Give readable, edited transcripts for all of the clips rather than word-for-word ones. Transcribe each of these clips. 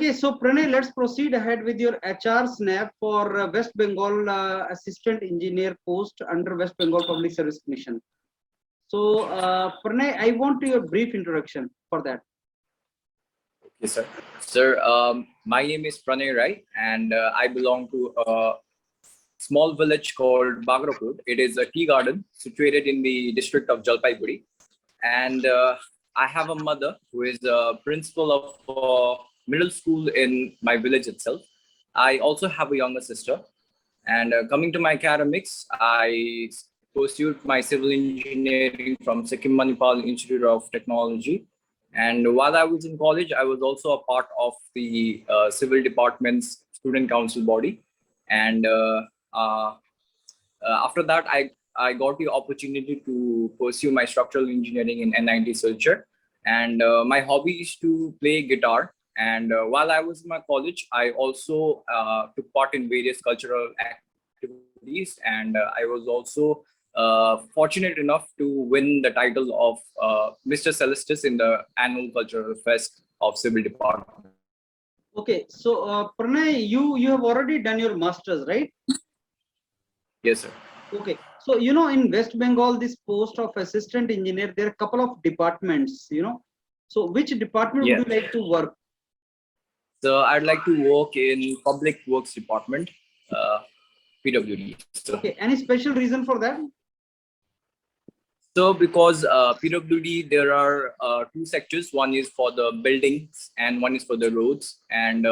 Okay, so Pranay, let's proceed ahead with your HR snap for West Bengal Assistant Engineer post under West Bengal Public Service Commission. So, Pranay, I want your brief introduction for that. Okay, sir. Sir, my name is Pranay Rai, and I belong to a small village called Bagrapur. It is a tea garden situated in the district of Jalpaiguri. And I have a mother who is a principal of a middle school in my village itself. I also have a younger sister. And coming to my academics, I pursued my civil engineering from Sikkim Manipal Institute of Technology. And while I was in college, I was also a part of the civil department's student council body. And after that, I got the opportunity to pursue my structural engineering in NITIE. And my hobby is to play guitar. And while I was in my college, I also took part in various cultural activities. And I was also fortunate enough to win the title of Mr. Celestis in the annual cultural fest of civil department. Okay, so Pranay, you have already done your masters, right? Yes, sir. Okay, so in West Bengal, this post of assistant engineer, there are a couple of departments. So which department would you like to work? So I'd like to work in Public Works Department, PWD. So, okay, any special reason for that? So because PWD, there are two sectors. One is for the buildings and one is for the roads, and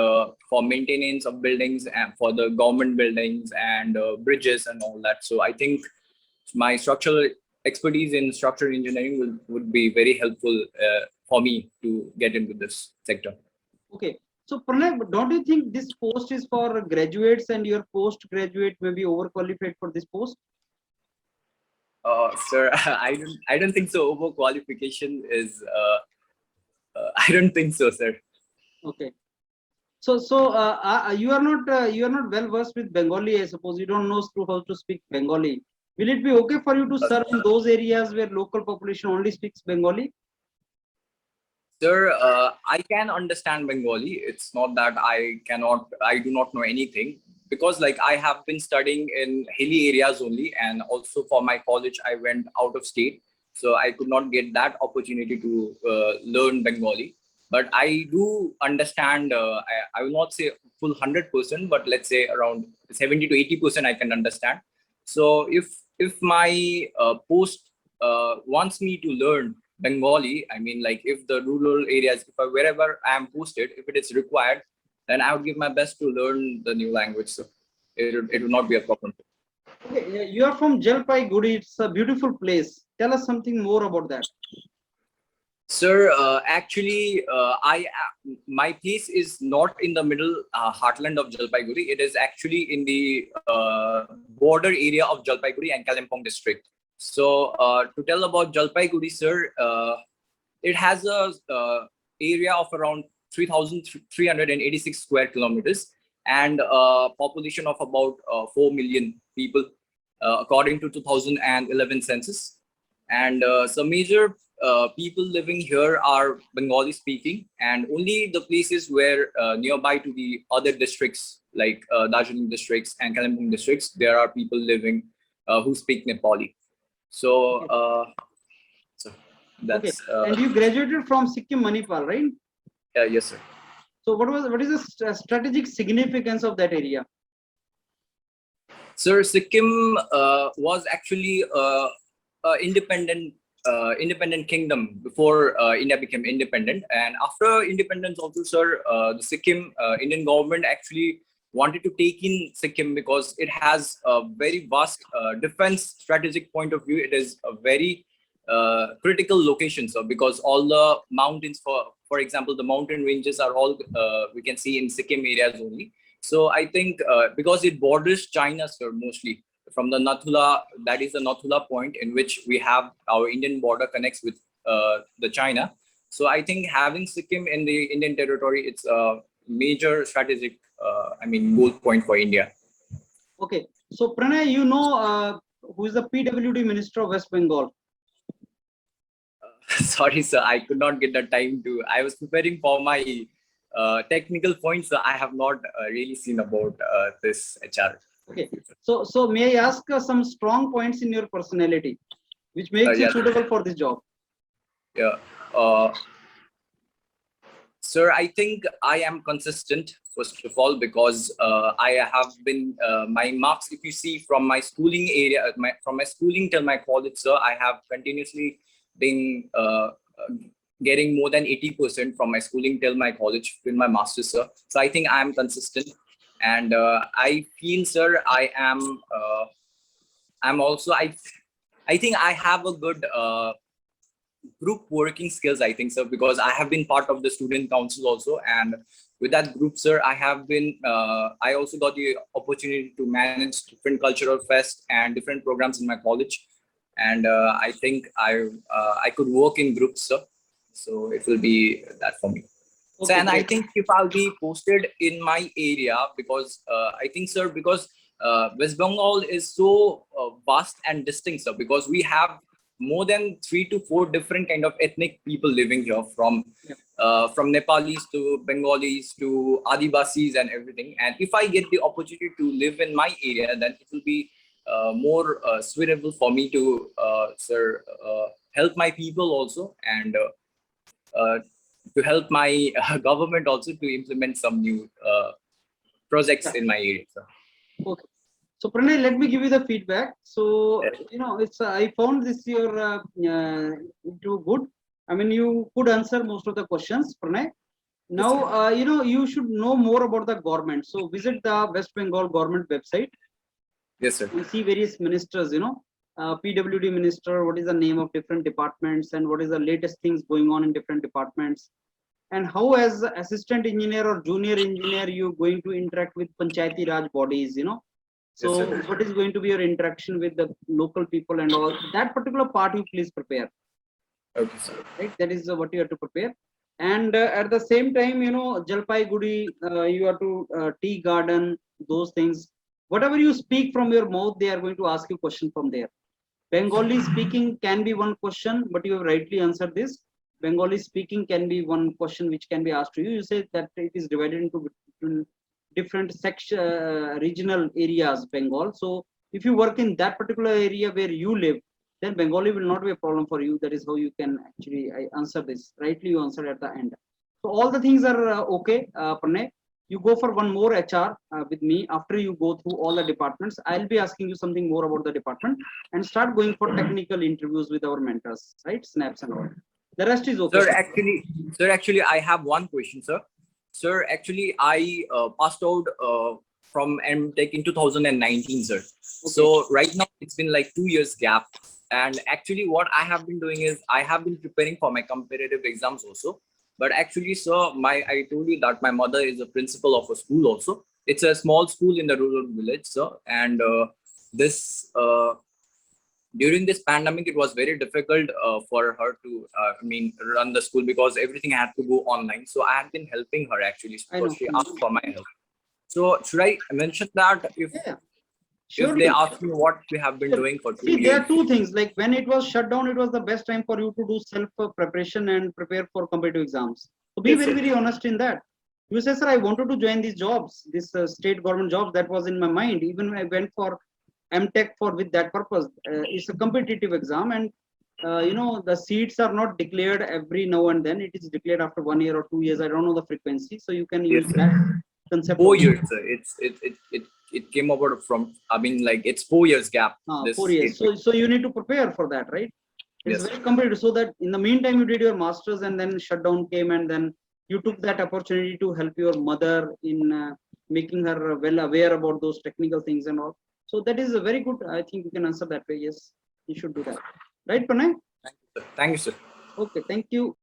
for maintenance of buildings and for the government buildings and bridges and all that. So I think my structural expertise in structural engineering would be very helpful for me to get into this sector. Okay. So Pranay, don't you think this post is for graduates and your postgraduate may be overqualified for this post? Sir, I don't think so. Overqualification is I don't think so, sir. Okay. So you are not well versed with Bengali, I suppose. You don't know how to speak Bengali. Will it be okay for you to serve in those areas where local population only speaks Bengali? Sir, I can understand Bengali. It's not that I do not know anything, because like I have been studying in hilly areas only, and also for my college I went out of state, so I could not get that opportunity to learn Bengali. But I do understand. I will not say full 100%, but let's say around 70 to 80% I can understand. So if my post wants me to learn Bengali, I mean, like if the rural areas, wherever I am posted, if it is required, then I would give my best to learn the new language. So it would not be a problem. Okay, you are from Jalpaiguri. It's a beautiful place. Tell us something more about that. Sir, actually, my place is not in the middle heartland of Jalpaiguri. It is actually in the border area of Jalpaiguri and Kalimpong district. So to tell about Jalpaiguri, sir, it has a area of around 3,386 square kilometers and a population of about 4 million people, according to 2011 census. And some major people living here are Bengali speaking, and only the places where nearby to the other districts like Darjeeling districts and Kalimpong districts, there are people living who speak Nepali. So, so that's. Okay. And you graduated from Sikkim Manipal, right? Yes, sir. So what is the strategic significance of that area? Sir, Sikkim was actually independent kingdom before India became independent, and after independence also, sir, the Sikkim Indian government actually wanted to take in Sikkim because it has a very vast defense strategic point of view. It is a very critical location, so because all the mountains, for example, the mountain ranges are all we can see in Sikkim areas only. So I think because it borders China, sir, mostly from the Nathula, that is the Nathula point in which we have our Indian border connects with the China. So I think having Sikkim in the Indian territory, it's a major strategic, goal point for India. Okay. So Pranay, who is the PWD Minister of West Bengal? Sorry, sir, I could not get the time to. I was preparing for my technical points I have not really seen about this HR. Okay. So may I ask some strong points in your personality, which makes you Yes. suitable for this job? Yeah. Sir, I think I am consistent, first of all, because I have been, my marks, if you see from my schooling area, from my schooling till my college, sir, I have continuously been getting more than 80% from my schooling till my college, till my master's, sir. So I think I am consistent. And I feel, sir, I'm also, I think I have a good group working skills, I think, sir, because I have been part of the student council also, and with that group, sir, I have been I also got the opportunity to manage different cultural fest and different programs in my college, and I think I could work in groups, sir, so it will be that for me. Okay, So, and I great. think if I'll be posted in my area, because I think, sir, because West Bengal is so vast and distinct, sir, because we have more than 3 to 4 different kind of ethnic people living here, from Nepalis to Bengalis to Adivasis and everything. And if I get the opportunity to live in my area, then it will be more suitable for me to, sir, help my people also, and to help my government also to implement some new projects in my area. Sir. Okay. So Pranay, let me give you the feedback. So it's I found this your into good. I mean, you could answer most of the questions, Pranay. Now you should know more about the government. So visit the West Bengal government website. Yes, sir. You see various ministers. PWD Minister. What is the name of different departments and what is the latest things going on in different departments, and how as assistant engineer or junior engineer you going to interact with Panchayati Raj bodies. So Yes, what is going to be your interaction with the local people and all that particular part you please prepare. Okay, sir. Right, that is what you have to prepare. And at the same time, Jalpaiguri, you have to tea garden, those things. Whatever you speak from your mouth, they are going to ask you question from there. Bengali speaking can be one question, but you have rightly answered this. Bengali speaking can be one question which can be asked to you. You say that it is divided into different section, regional areas, Bengal. So if you work in that particular area where you live, then Bengali will not be a problem for you. That is how you can actually answer this. Rightly you answered at the end. So all the things are okay, Pranay. You go for one more HR with me after you go through all the departments. I'll be asking you something more about the department and start going for technical interviews with our mentors, right? Snaps and all. The rest is okay. Sir, actually, I have one question, sir. Sir, actually, I passed out from M.Tech in 2019, sir. Okay. So right now it's been like 2 years gap. And actually what I have been doing is I have been preparing for my competitive exams also. But actually, sir, I told you that my mother is a principal of a school also. It's a small school in the rural village, sir. And during this pandemic, it was very difficult for her to, run the school because everything had to go online. So I had been helping her actually. So she asked for my help. So should I mention that if they ask me what we have been doing for 2 years? There are two things. Like when it was shut down, it was the best time for you to do self preparation and prepare for competitive exams. So be very honest in that. You say, sir, I wanted to join these jobs, this state government jobs. That was in my mind. Even when I went for M.Tech with that purpose. It's a competitive exam, and the seats are not declared every now and then. It is declared after 1 year or 2 years. I don't know the frequency, so you can use that concept. 4 years, sir. It came over from, it's 4 years gap. 4 years. So you need to prepare for that, right? It's very competitive. So that in the meantime you did your masters, and then shutdown came, and then you took that opportunity to help your mother in making her well aware about those technical things and all. So that is a very good. I think you can answer that way. Yes, you should do that. Right, Pranay? Thank you, sir. Okay, thank you.